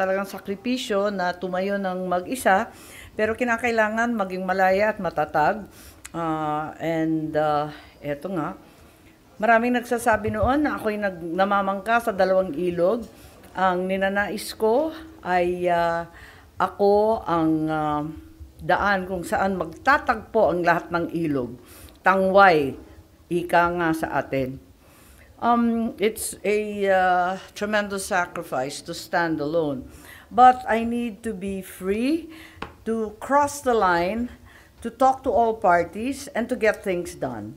talagang sakripisyo na tumayo ng mag-isa, pero kinakailangan maging malaya at matatag. Eto nga, maraming nagsasabi noon na ako'y namamangka sa dalawang ilog. Ang ninanais ko ay ako ang daan kung saan magtatagpo ang lahat ng ilog. Tangway, ika nga sa atin. It's a tremendous sacrifice to stand alone. But I need to be free to cross the line, to talk to all parties, and to get things done.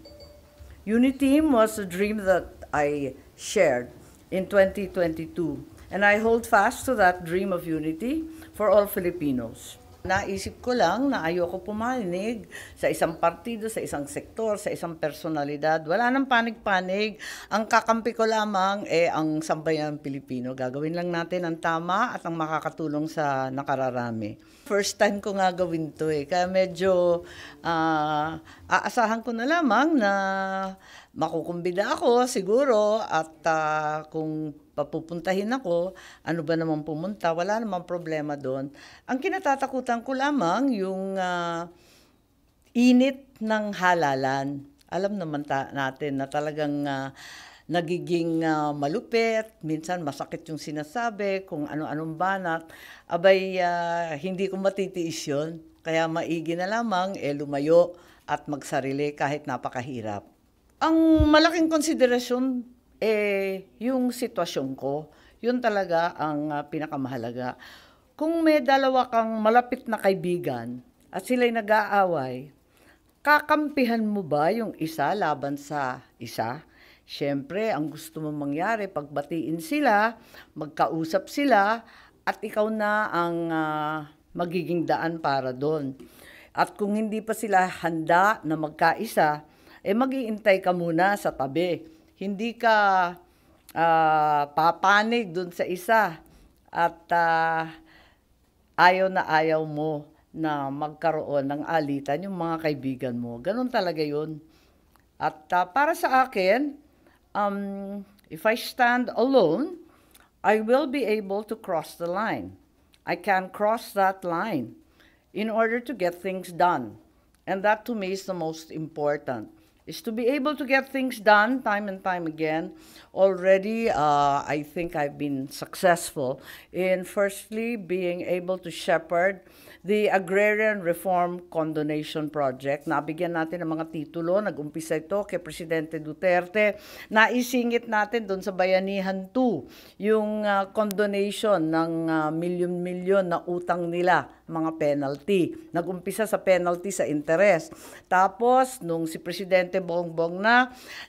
Uniteam was a dream that I shared in 2022, and I hold fast to that dream of unity for all Filipinos. Naisip ko lang na ayoko pumanig sa isang partido, sa isang sektor, sa isang personalidad. Wala nang panig-panig. Ang kakampi ko lamang ang sambayan Pilipino. Gagawin lang natin ang tama at ang makakatulong sa nakararami. First time ko nga gawin to kaya medyo aasahan ko na lamang na makukumbida ako siguro at kung papupuntahin ako, ano ba naman pumunta, wala namang problema doon. Ang kinatatakutan ko lamang yung init ng halalan. Alam naman natin na talagang nagiging malupit, minsan masakit yung sinasabi, kung ano-anong banat. Abay, hindi ko matitiis yun. Kaya maigi na lamang lumayo at magsarili kahit napakahirap. Ang malaking konsiderasyon yung sitwasyon ko, yun talaga ang pinakamahalaga. Kung may dalawa kang malapit na kaibigan at sila'y nag-aaway, kakampihan mo ba yung isa laban sa isa? Siyempre, ang gusto mong mangyari, pagbatiin sila, magkausap sila, at ikaw na ang magiging daan para doon. At kung hindi pa sila handa na magkaisa, mag-iintay ka muna sa tabi. Hindi ka papanig dun sa isa at ayaw na ayaw mo na magkaroon ng alitan yung mga kaibigan mo. Ganun talaga yun. At para sa akin, if I stand alone, I will be able to cross the line. I can cross that line in order to get things done. And that to me is the most important. Is to be able to get things done time and time again. Already, I think I've been successful in firstly being able to shepherd the Agrarian Reform Condonation Project. Nabigyan natin ng mga titulo, nag-umpisa ito kay Presidente Duterte. Naisingit natin doon sa Bayanihan 2, yung condonation ng milyon-milyon na utang nila, mga penalty. Nag-umpisa sa penalty sa interest. Tapos, nung si Presidente Bongbong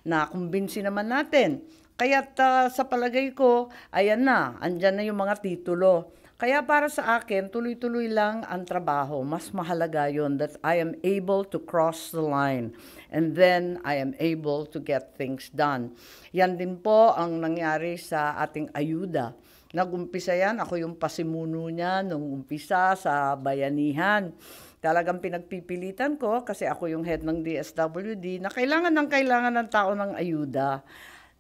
nakumbinsi naman natin. Kaya't sa palagay ko, ayan na, andyan na yung mga titulo. Kaya para sa akin, tuloy-tuloy lang ang trabaho. Mas mahalaga yun that I am able to cross the line and then I am able to get things done. Yan din po ang nangyari sa ating ayuda. Nag-umpisa yan, ako yung pasimuno niya nung umpisa sa Bayanihan. Talagang pinagpipilitan ko kasi ako yung head ng DSWD na kailangan ng tao ng ayuda.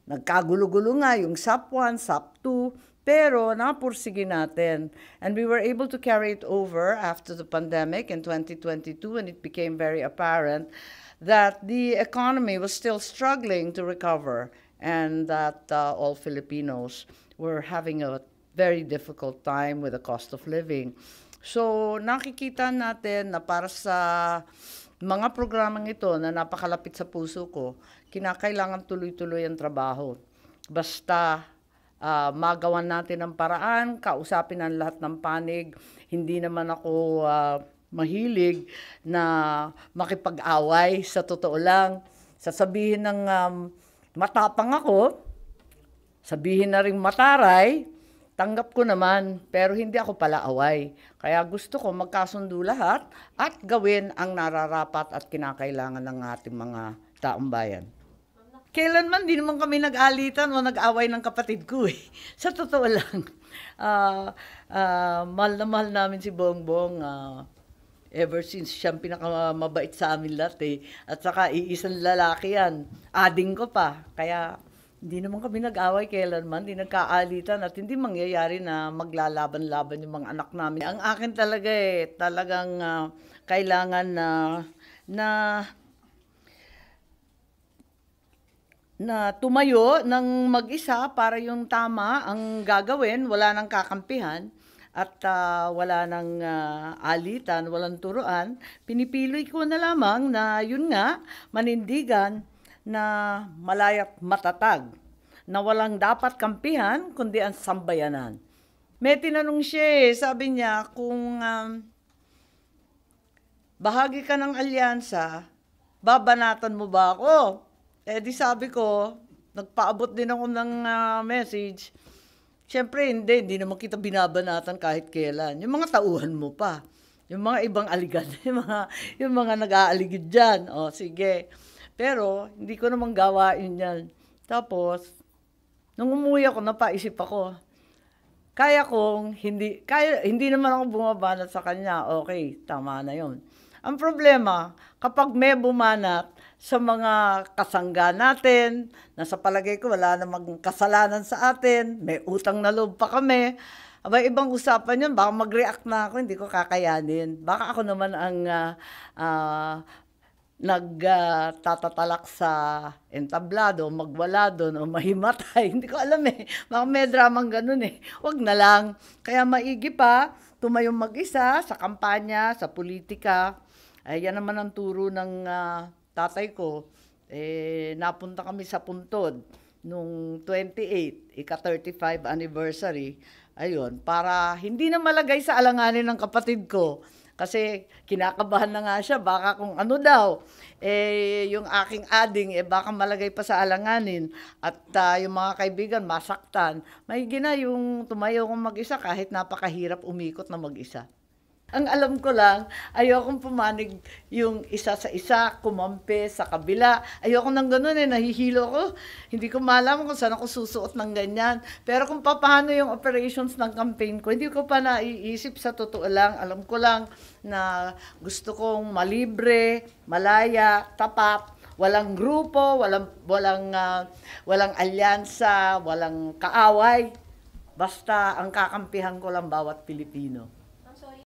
Nagkagulo-gulo nga yung SAP 1, SAP 2, pero napursige natin. And we were able to carry it over after the pandemic in 2022 and it became very apparent that the economy was still struggling to recover and that all Filipinos were having a very difficult time with the cost of living. So nakikita natin na para sa mga programang ito na napakalapit sa puso ko, kinakailangan tuloy-tuloy ang trabaho. Basta magawan natin ang paraan, kausapin ang lahat ng panig. Hindi naman ako mahilig na makipag-away, sa totoo lang. Sasabihin ng matapang ako, sabihin na rin mataray, tanggap ko naman, pero hindi ako pala away. Kaya gusto ko magkasundo lahat at gawin ang nararapat at kinakailangan ng ating mga taong bayan. Kailanman di naman kami nag-alitan o nag-away ng kapatid ko Sa totoo lang, mahal na mahal namin si Bongbong. Ever since siyang pinakamabait sa amin lahat At saka iisang lalaki yan. Ading ko pa. Kaya Hindi naman kami nag-away kailanman, hindi nagkaalitan at hindi mangyayari na maglalaban-laban yung mga anak namin. Ang akin talaga talagang kailangan na na tumayo ng mag-isa para yung tama ang gagawin, wala nang kakampihan at wala nang alitan, walang turuan. Pinipili ko na lamang na yun nga, manindigan na malaya't matatag, na walang dapat kampihan kundi ang sambayanan. May tinanong siya sabi niya kung bahagi ka ng alyansa, babanatan mo ba ako? Eh di sabi ko, nagpaabot din ako ng message. Siyempre hindi naman kita binabanatan kahit kailan. Yung mga tauhan mo pa, yung mga ibang aligan, yung mga nag-aaligid dyan. O sige, pero hindi ko naman gawain yan. Tapos, nung umuwi ako, napaisip ako, hindi naman ako bumabanat sa kanya. Okay, tama na yon. Ang problema, kapag may bumanat sa mga kasangga natin, na sa palagay ko wala namang kasalanan sa atin, may utang na loob pa kami, abay ibang usapan yun, baka mag-react na ako, hindi ko kakayanin. Baka ako naman ang nagtatatalak sa entablado, magwala doon o mahimatay. Hindi ko alam Baka may dramang ganun Wag na lang. Kaya maigi pa, tumayong mag-isa sa kampanya, sa politika. Ay, yan naman ang turo ng tatay ko. Napunta kami sa Puntod nung 28, ika-35 anniversary. Ayun, para hindi na malagay sa alanganin ng kapatid ko. Kasi kinakabahan na nga siya, baka kung ano daw, yung aking ading, baka malagay pa sa alanganin. At yung mga kaibigan, masaktan. May gina yung tumayo kong mag-isa kahit napakahirap umikot na mag-isa. Ang alam ko lang, ayokong pumanig yung isa sa isa, kumampi sa kabila. Ayoko nang ganun nahihilo ko. Hindi ko malaman kung saan ako susuot ng ganyan. Pero kung paano yung operations ng campaign ko, hindi ko pa naiisip sa totoo lang. Alam ko lang na gusto kong malibre, malaya, tapat, walang grupo, walang alyansa, walang kaaway. Basta ang kakampihan ko lang bawat Pilipino.